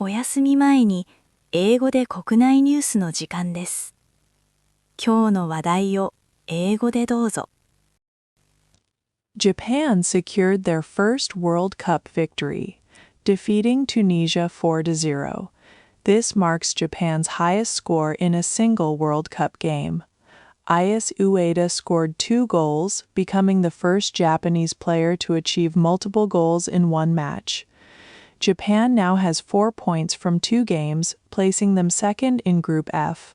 お休み前に英語で国内ニュースの時間です。今日の話題を英語でどうぞ。Japan secured their first World Cup victory, defeating Tunisia 4-0. This marks Japan's highest score in a single World Cup game. Is Ueda scored 2 goals, becoming the first Japanese player to achieve multiple goals in one match. Japan now has 4 points from 2 games, placing them second in Group F.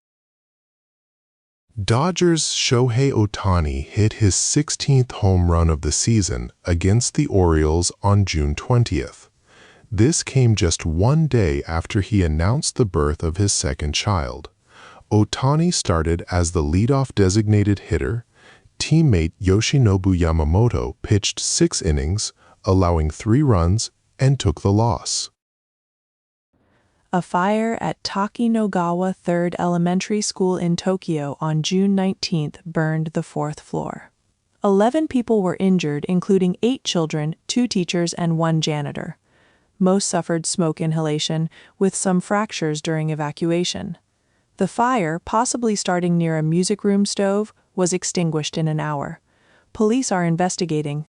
Dodgers' Shohei Ohtani hit his 16th home run of the season against the Orioles on June 20th. This came just 1 day after he announced the birth of his second child. Ohtani started as the leadoff designated hitter. Teammate Yoshinobu Yamamoto pitched 6 innings, allowing 3 runs, and took the loss. A fire at Taki-no-gawa 3rd Elementary School in Tokyo on June 19th burned the 4th floor. 11 people were injured, including 8 children, 2 teachers, and 1 janitor. Most suffered smoke inhalation, with some fractures during evacuation. The fire, possibly starting near a music room stove, was extinguished in an hour. Police are investigating.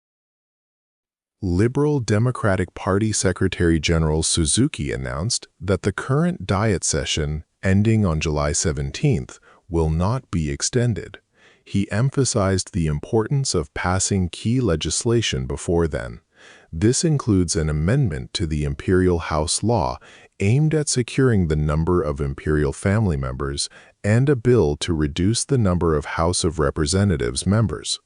Liberal Democratic Party Secretary General Suzuki announced that the current diet session, ending on July 17th, will not be extended. He emphasized the importance of passing key legislation before then. This includes an amendment to the Imperial House law aimed at securing the number of imperial family members and a bill to reduce the number of House of Representatives members.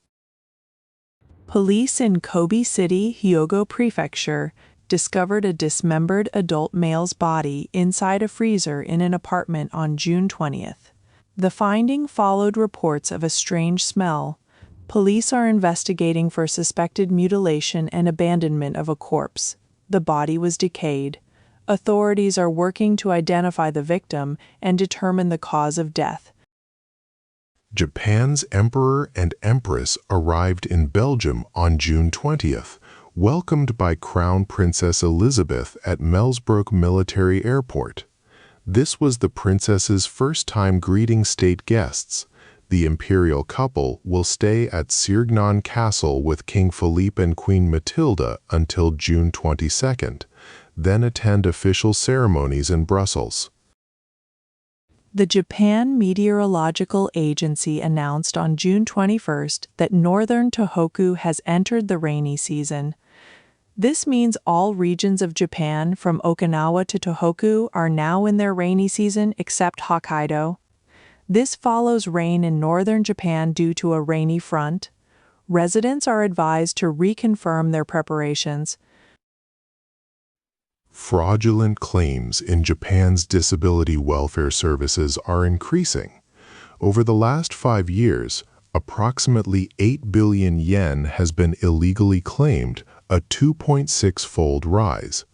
Police in Kobe City, Hyogo Prefecture, discovered a dismembered adult male's body inside a freezer in an apartment on June 20th. The finding followed reports of a strange smell. Police are investigating for suspected mutilation and abandonment of a corpse. The body was decayed. Authorities are working to identify the victim and determine the cause of death. Japan's Emperor and Empress arrived in Belgium on June 20th, welcomed by Crown Princess Elizabeth at Melsbrook Military Airport. This was the princess's first time greeting state guests. The imperial couple will stay at Sirgnon Castle with King Philippe and Queen Matilda until June 22nd, then attend official ceremonies in Brussels. The Japan Meteorological Agency announced on June 21st that northern Tohoku has entered the rainy season. This means all regions of Japan from Okinawa to Tohoku are now in their rainy season except Hokkaido. This follows rain in northern Japan due to a rainy front. Residents are advised to reconfirm their preparations. Fraudulent claims in Japan's disability welfare services are increasing. Over the last 5 years, approximately 8 billion yen has been illegally claimed, a 2.6-fold rise.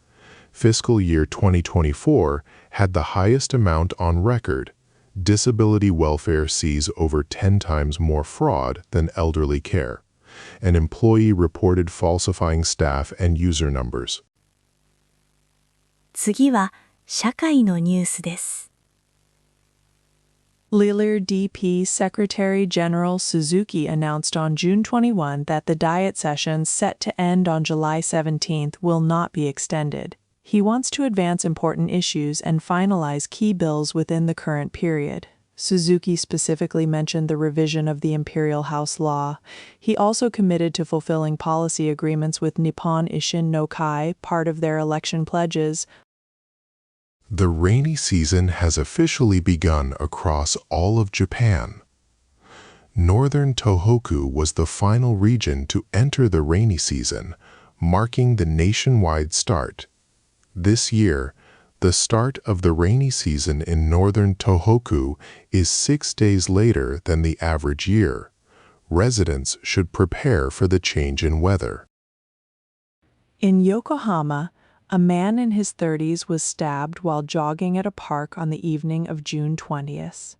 Fiscal year 2024 had the highest amount on record. Disability welfare sees over 10 times more fraud than elderly care. An employee reported falsifying staff and user numbers. 次は社会のニュースです。LILR-DP Secretary General Suzuki announced on June 21 that the diet session set to end on July 17th will not be extended. He wants to advance important issues and finalize key bills within the current period. Suzuki specifically mentioned the revision of the Imperial House law. He also committed to fulfilling policy agreements with Nippon Ishin no Kai, part of their election pledges. The rainy season has officially begun across all of Japan. Northern Tohoku was the final region to enter the rainy season, marking the nationwide start. This year, the start of the rainy season in northern Tohoku is 6 days later than the average year. Residents should prepare for the change in weather. In Yokohama, a man in his 30s was stabbed while jogging at a park on the evening of June 20th.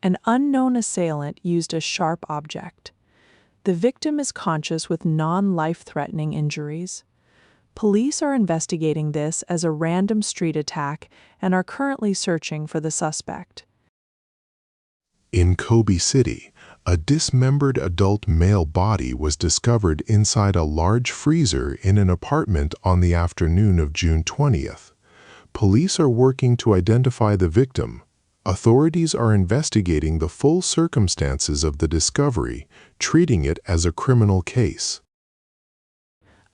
An unknown assailant used a sharp object. The victim is conscious with non-life-threatening injuries. Police are investigating this as a random street attack and are currently searching for the suspect. In Kobe City, a dismembered adult male body was discovered inside a large freezer in an apartment on the afternoon of June 20th. Police are working to identify the victim. Authorities are investigating the full circumstances of the discovery, treating it as a criminal case.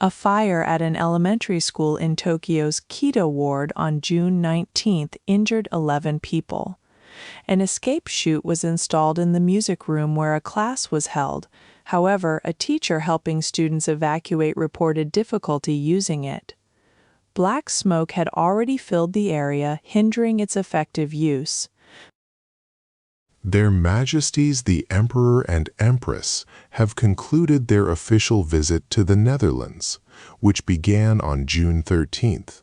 A fire at an elementary school in Tokyo's Kita ward on June 19th injured 11 people. An escape chute was installed in the music room where a class was held. However, a teacher helping students evacuate reported difficulty using it. Black smoke had already filled the area, hindering its effective use. Their Majesties the Emperor and Empress have concluded their official visit to the Netherlands, which began on June 13th.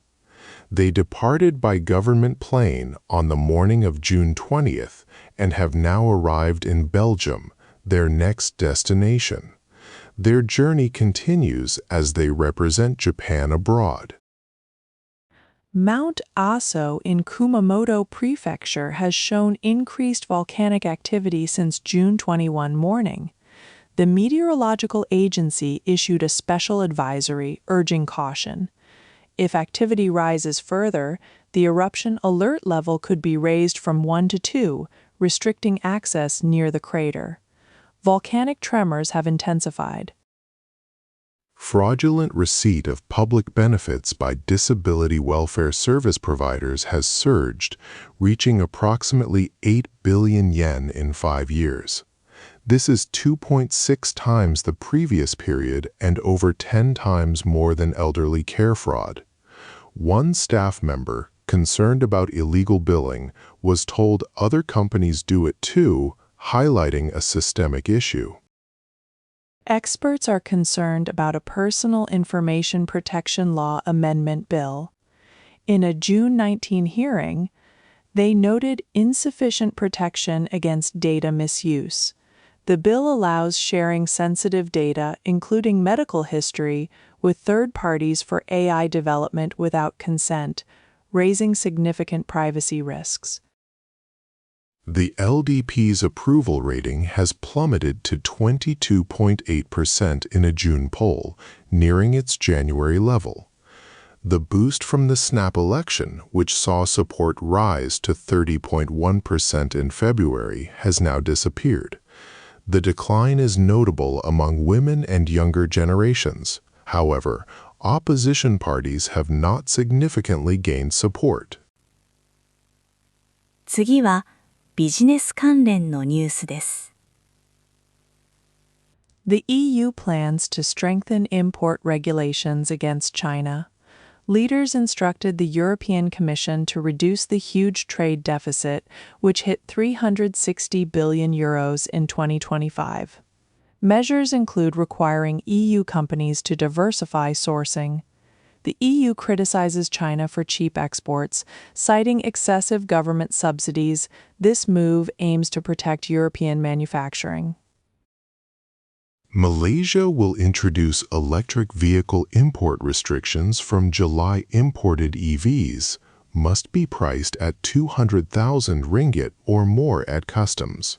They departed by government plane on the morning of June 20th and have now arrived in Belgium, their next destination. Their journey continues as they represent Japan abroad. Mount Aso in Kumamoto Prefecture has shown increased volcanic activity since June 21 morning. The meteorological agency issued a special advisory urging caution. If activity rises further, the eruption alert level could be raised from 1 to 2, restricting access near the crater. Volcanic tremors have intensified. Fraudulent receipt of public benefits by disability welfare service providers has surged, reaching approximately 8 billion yen in 5 years. This is 2.6 times the previous period and over 10 times more than elderly care fraud. One staff member, concerned about illegal billing, was told other companies do it too, highlighting a systemic issue. Experts are concerned about a Personal Information Protection Law Amendment bill. In a June 19 hearing, they noted insufficient protection against data misuse. The bill allows sharing sensitive data, including medical history, with third parties for AI development without consent, raising significant privacy risks. The LDP's approval rating has plummeted to 22.8% in a June poll, nearing its January level. The boost from the snap election, which saw support rise to 30.1% in February, has now disappeared. The decline is notable among women and younger generations. However, opposition parties have not significantly gained support. 次はビジネス関連のニュースです。The EU plans to strengthen import regulations against China. Leaders instructed the European Commission to reduce the huge trade deficit, which hit €360 billion in 2025. Measures include requiring EU companies to diversify sourcing. The EU criticizes China for cheap exports, citing excessive government subsidies. This move aims to protect European manufacturing. Malaysia will introduce electric vehicle import restrictions from July. Imported EVs must be priced at 200,000 ringgit or more at customs.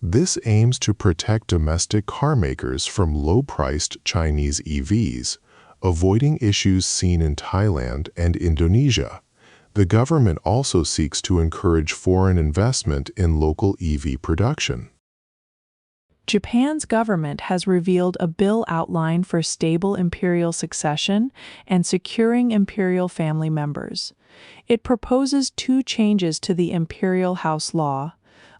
This aims to protect domestic car makers from low-priced Chinese EVs, avoiding issues seen in Thailand and Indonesia. The government also seeks to encourage foreign investment in local EV production. Japan's government has revealed a bill outline for stable imperial succession and securing imperial family members. It proposes 2 changes to the imperial house law,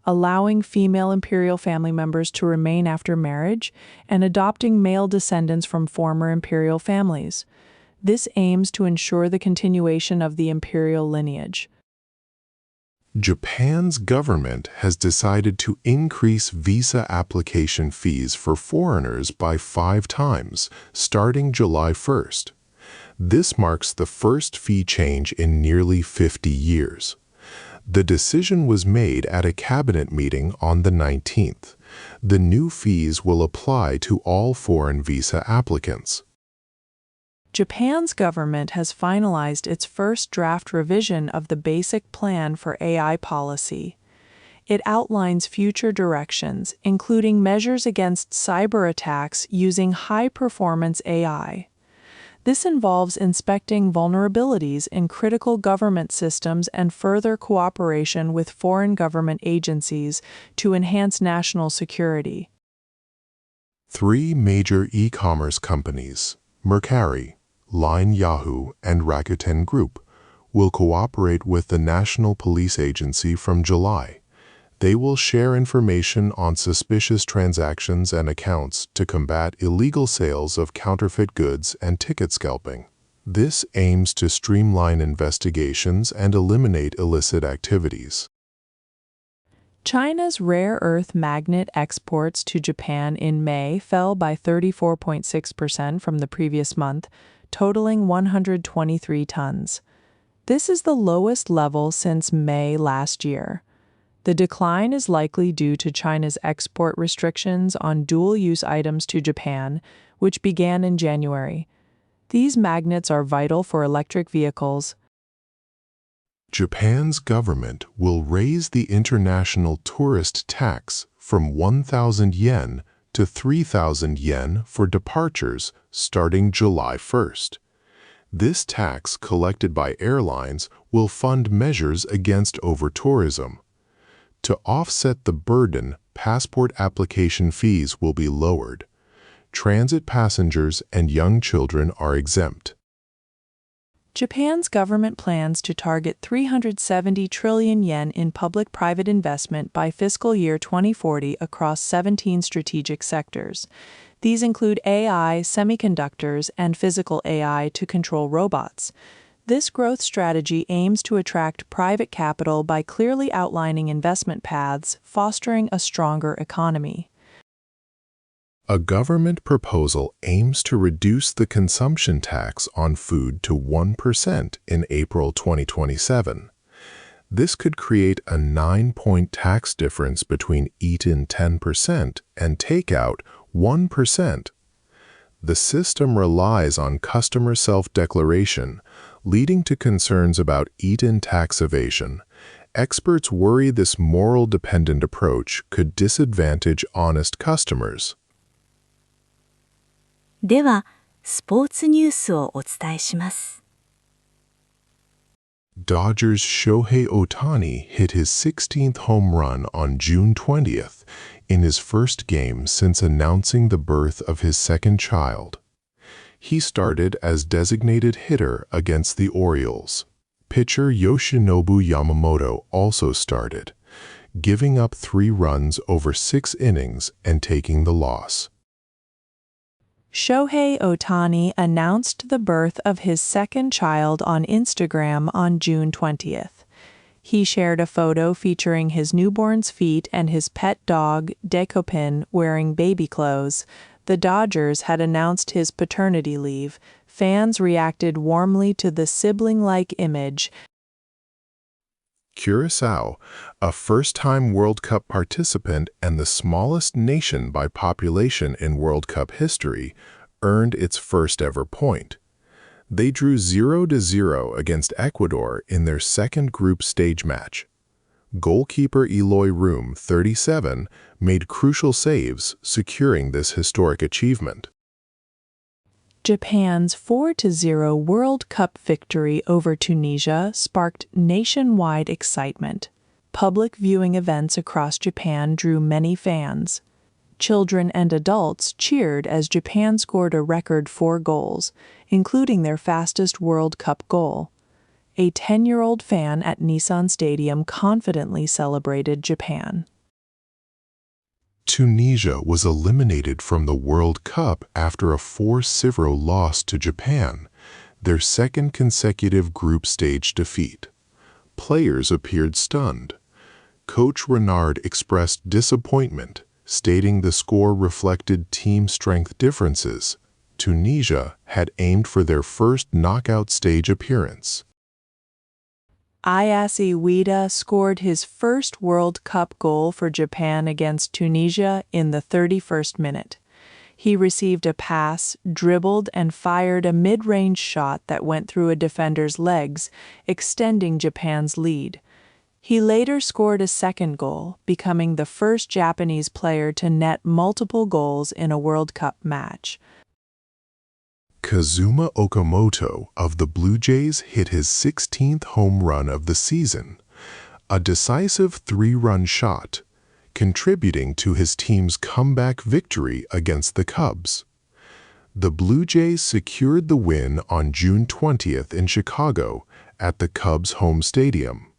allowing female imperial family members to remain after marriage and adopting male descendants from former imperial families. This aims to ensure the continuation of the imperial lineage. Japan's government has decided to increase visa application fees for foreigners by 5 times, starting July 1st. This marks the first fee change in nearly 50 years. The decision was made at a cabinet meeting on the 19th. The new fees will apply to all foreign visa applicants. Japan's government has finalized its first draft revision of the Basic Plan for AI Policy. It outlines future directions, including measures against cyber attacks using high-performance AI. This involves inspecting vulnerabilities in critical government systems and further cooperation with foreign government agencies to enhance national security. 3 major e-commerce companies, Mercari, Line Yahoo, and Rakuten Group, will cooperate with the National Police Agency from July. They will share information on suspicious transactions and accounts to combat illegal sales of counterfeit goods and ticket scalping. This aims to streamline investigations and eliminate illicit activities. China's rare earth magnet exports to Japan in May fell by 34.6% from the previous month, totaling 123 tons. This is the lowest level since May last year. The decline is likely due to China's export restrictions on dual-use items to Japan, which began in January. These magnets are vital for electric vehicles. Japan's government will raise the international tourist tax from 1,000 yen to 3,000 yen for departures starting July 1st. This tax collected by airlines will fund measures against over-tourism. To offset the burden, passport application fees will be lowered. Transit passengers and young children are exempt. Japan's government plans to target 370 trillion yen in public-private investment by fiscal year 2040 across 17 strategic sectors. These include AI, semiconductors, and physical AI to control robots. This growth strategy aims to attract private capital by clearly outlining investment paths, fostering a stronger economy. A government proposal aims to reduce the consumption tax on food to 1% in April 2027. This could create a 9-point tax difference between eat-in 10% and take-out 1%. The system relies on customer self-declaration, leading to concerns about eat-in tax evasion. Experts worry this moral-dependent approach could disadvantage honest customers. では、スポーツニュースをお伝えします。Dodgers' Shohei Ohtani hit his 16th home run on June 20th in his first game since announcing the birth of his second child. He started as designated hitter against the Orioles. Pitcher Yoshinobu Yamamoto also started, giving up 3 runs over 6 innings and taking the loss. Shohei Ohtani announced the birth of his second child on Instagram on June 20th. He shared a photo featuring his newborn's feet and his pet dog, Dekopin, wearing baby clothes. The Dodgers had announced his paternity leave. Fans reacted warmly to the sibling-like image. Curaçao, a first-time World Cup participant and the smallest nation by population in World Cup history, earned its first-ever point. They drew 0-0 against Ecuador in their second group stage match. Goalkeeper Eloy Room, 37, made crucial saves, securing this historic achievement. Japan's 4-0 World Cup victory over Tunisia sparked nationwide excitement. Public viewing events across Japan drew many fans. Children and adults cheered as Japan scored a record 4 goals, including their fastest World Cup goal. A 10-year-old fan at Nissan Stadium confidently celebrated Japan. Tunisia was eliminated from the World Cup after a 4-0 loss to Japan, their second consecutive group stage defeat. Players appeared stunned. Coach Renard expressed disappointment, stating the score reflected team strength differences. Tunisia had aimed for their first knockout stage appearance. Ayase Ueda scored his first World Cup goal for Japan against Tunisia in the 31st minute. He received a pass, dribbled, and fired a mid-range shot that went through a defender's legs, extending Japan's lead. He later scored a second goal, becoming the first Japanese player to net multiple goals in a World Cup match. Kazuma Okamoto of the Blue Jays hit his 16th home run of the season, a decisive 3-run shot, contributing to his team's comeback victory against the Cubs. The Blue Jays secured the win on June 20th in Chicago at the Cubs' home stadium.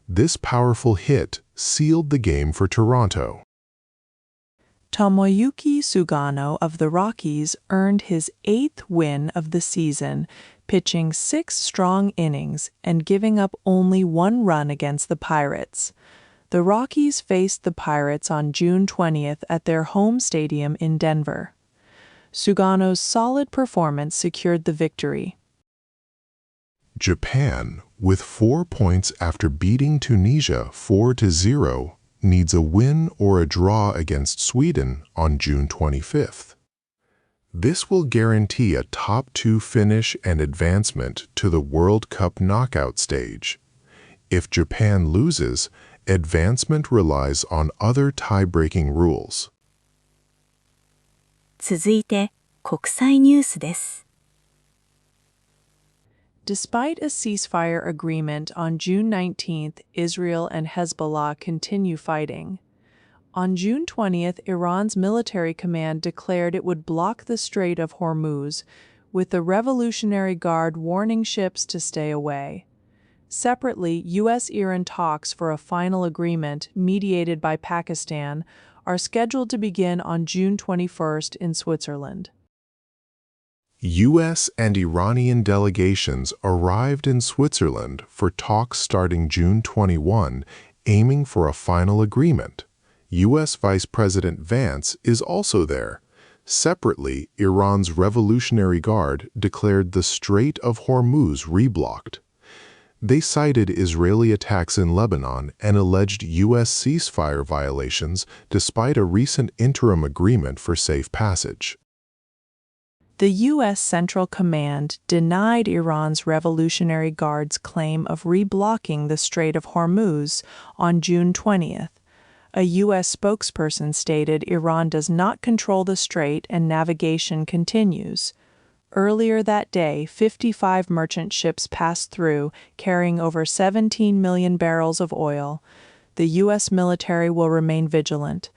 This powerful hit sealed the game for Toronto. Tomoyuki Sugano of the Rockies earned his 8th win of the season, pitching 6 strong innings and giving up only 1 run against the Pirates. The Rockies faced the Pirates on June 20th at their home stadium in Denver. Sugano's solid performance secured the victory. Japan, with 4 points after beating Tunisia 4-0, needs a win or a draw against Sweden on June 25th. This will guarantee a top 2 finish and advancement to the World Cup knockout stage. If Japan loses, advancement relies on other tie-breaking rules. 続いて、国際ニュースです。Despite a ceasefire agreement on June 19th, Israel and Hezbollah continue fighting. On June 20th, Iran's military command declared it would block the Strait of Hormuz, with the Revolutionary Guard warning ships to stay away. Separately, U.S.-Iran talks for a final agreement, mediated by Pakistan, are scheduled to begin on June 21st in Switzerland. U.S. and Iranian delegations arrived in Switzerland for talks starting June 21, aiming for a final agreement. U.S. Vice President Vance is also there. Separately, Iran's Revolutionary Guard declared the Strait of Hormuz reblocked. They cited Israeli attacks in Lebanon and alleged U.S. ceasefire violations despite a recent interim agreement for safe passage. The U.S. Central Command denied Iran's Revolutionary Guard's claim of reblocking the Strait of Hormuz on June 20th. A U.S. spokesperson stated Iran does not control the strait and navigation continues. Earlier that day, 55 merchant ships passed through, carrying over 17 million barrels of oil. The U.S. military will remain vigilant.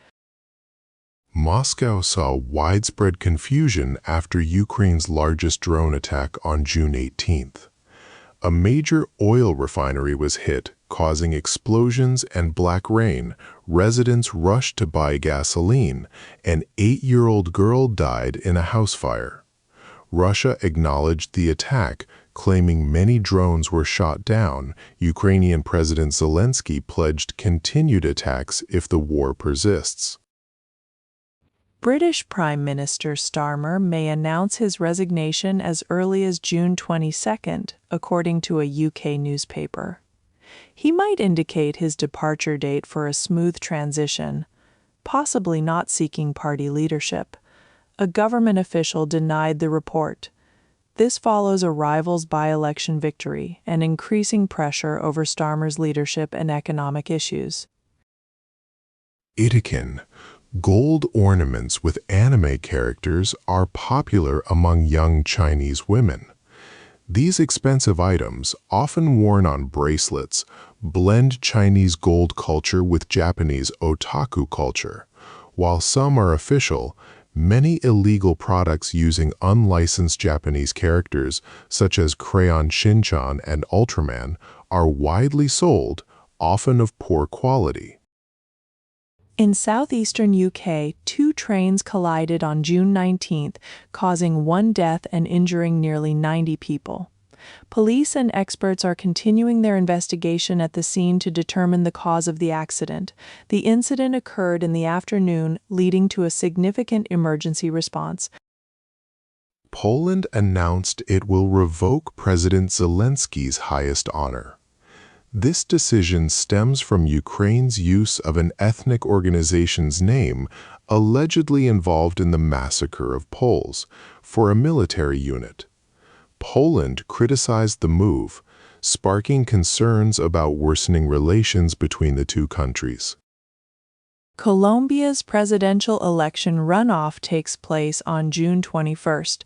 Moscow saw widespread confusion after Ukraine's largest drone attack on June 18th. A major oil refinery was hit, causing explosions and black rain. Residents rushed to buy gasoline. An 8-year-old girl died in a house fire. Russia acknowledged the attack, claiming many drones were shot down. Ukrainian President Zelensky pledged continued attacks if the war persists. British Prime Minister Starmer may announce his resignation as early as June 22nd, according to a UK newspaper. He might indicate his departure date for a smooth transition, possibly not seeking party leadership. A government official denied the report. This follows a rival's by-election victory and increasing pressure over Starmer's leadership and economic issues. Itakin. Gold ornaments with anime characters are popular among young Chinese women. These expensive items, often worn on bracelets, blend Chinese gold culture with Japanese otaku culture. While some are official, many illegal products using unlicensed Japanese characters, such as Crayon Shin-chan and Ultraman, are widely sold, often of poor quality. In southeastern UK, 2 trains collided on June 19th, causing 1 death and injuring nearly 90 people. Police and experts are continuing their investigation at the scene to determine the cause of the accident. The incident occurred in the afternoon, leading to a significant emergency response. Poland announced it will revoke President Zelensky's highest honor. This decision stems from Ukraine's use of an ethnic organization's name allegedly involved in the massacre of Poles for a military unit. Poland criticized the move, sparking concerns about worsening relations between the two countries. Colombia's presidential election runoff takes place on June 21st.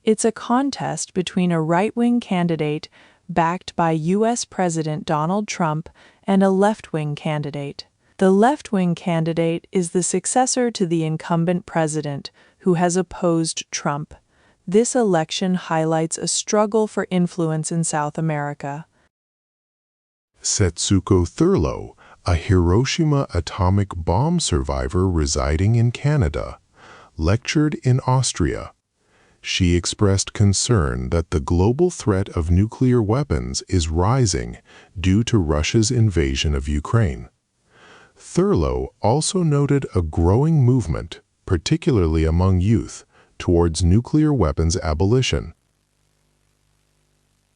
It's a contest between a right-wing candidate backed by U.S. President Donald Trump and a left-wing candidate. The left-wing candidate is the successor to the incumbent president, who has opposed Trump. This election highlights a struggle for influence in South America. Setsuko Thurlow, a Hiroshima atomic bomb survivor residing in Canada, lectured in Austria. She expressed concern that the global threat of nuclear weapons is rising due to Russia's invasion of Ukraine. Thurlow also noted a growing movement, particularly among youth, towards nuclear weapons abolition.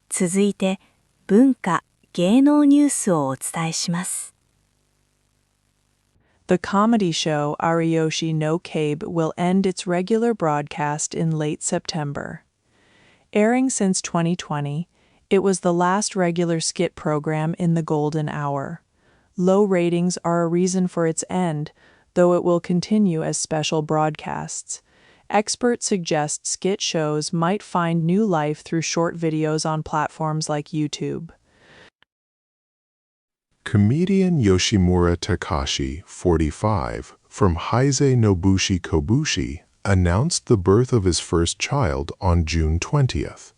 続いて、文化・芸能ニュースをお伝えします。The comedy show Ariyoshi no Cabe will end its regular broadcast in late September. Airing since 2020, it was the last regular skit program in the golden hour. Low ratings are a reason for its end, though it will continue as special broadcasts. Experts suggest skit shows might find new life through short videos on platforms like YouTube. Comedian Yoshimura Takashi, 45, from Heisei Nobushi Kobushi, announced the birth of his first child on June 20th.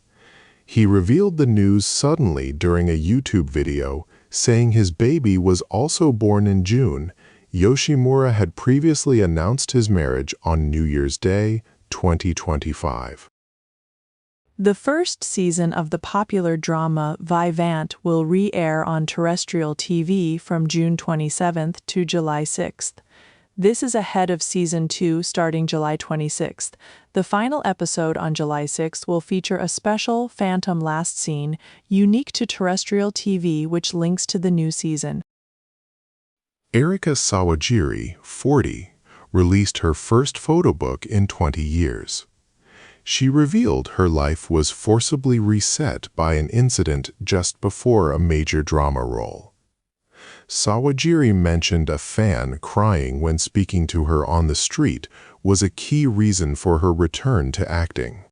He revealed the news suddenly during a YouTube video, saying his baby was also born in June. Yoshimura had previously announced his marriage on New Year's Day, 2025. The first season of the popular drama Vivant will re-air on terrestrial TV from June 27th to July 6th. This is ahead of Season 2 starting July 26th. The final episode on July 6th will feature a special Phantom Last Scene unique to terrestrial TV which links to the new season. Erika Sawajiri, 40, released her first photo book in 20 years. She revealed her life was forcibly reset by an incident just before a major drama role. Sawajiri mentioned a fan crying when speaking to her on the street was a key reason for her return to acting.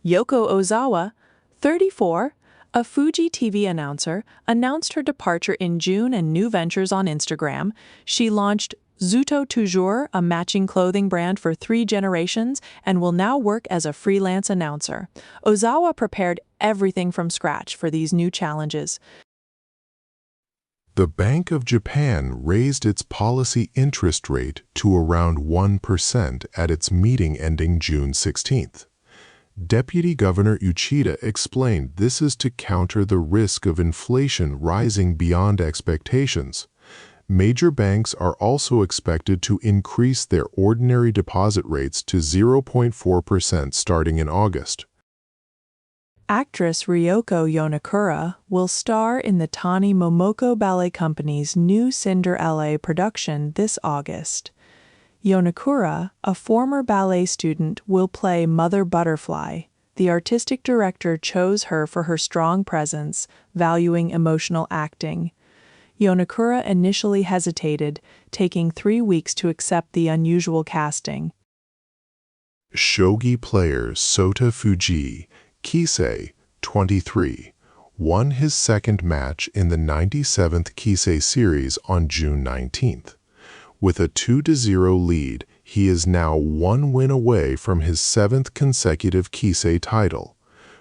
Yoko Ozawa, 34, a Fuji TV announcer, announced her departure in June and new ventures on Instagram. She launched Zuto Toujours, a matching clothing brand for 3 generations, and will now work as a freelance announcer. Ozawa prepared everything from scratch for these new challenges. The Bank of Japan raised its policy interest rate to around 1% at its meeting ending June 16th. Deputy Governor Uchida explained this is to counter the risk of inflation rising beyond expectations. Major banks are also expected to increase their ordinary deposit rates to 0.4% starting in August. Actress Ryoko Yonakura will star in the Tani Momoko Ballet Company's new Cinderella production this August. Yonakura, a former ballet student, will play Mother Butterfly. The artistic director chose her for her strong presence, valuing emotional acting. Yonakura initially hesitated, taking 3 weeks to accept the unusual casting. Shogi player Sota Fuji, Kisei, 23, won his second match in the 97th Kisei series on June 19th. With a 2-0 lead, he is now 1 win away from his 7th consecutive Kisei title.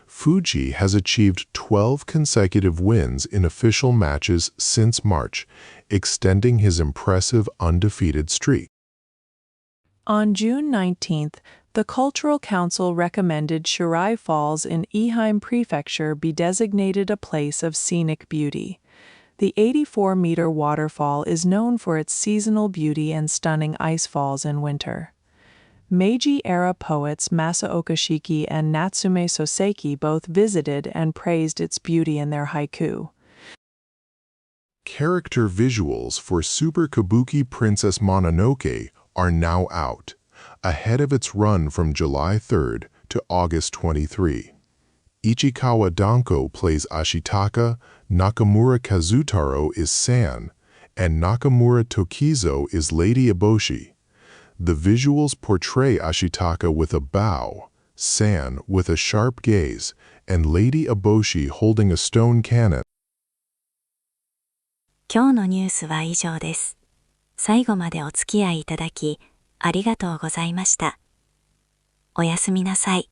Fuji has achieved 12 consecutive wins in official matches since March, extending his impressive undefeated streak. On June 19th, the Cultural Council recommended Shirai Falls in Ehime Prefecture be designated a place of scenic beauty. The 84-meter waterfall is known for its seasonal beauty and stunning ice falls in winter. Meiji-era poets Masaoka Shiki and Natsume Soseki both visited and praised its beauty in their haiku. character visuals for Super Kabuki Princess Mononoke are now out, ahead of its run from July 3rd to August 23. Ichikawa Danko plays Ashitaka, Nakamura Kazutaro is San, and Nakamura Tokizo is Lady Eboshi. The visuals portray Ashitaka with a bow, San with a sharp gaze, and Lady Eboshi holding a stone cannon. 今日のニュースは以上です。最後までお付き合いいただき、ありがとうございました。おやすみなさい。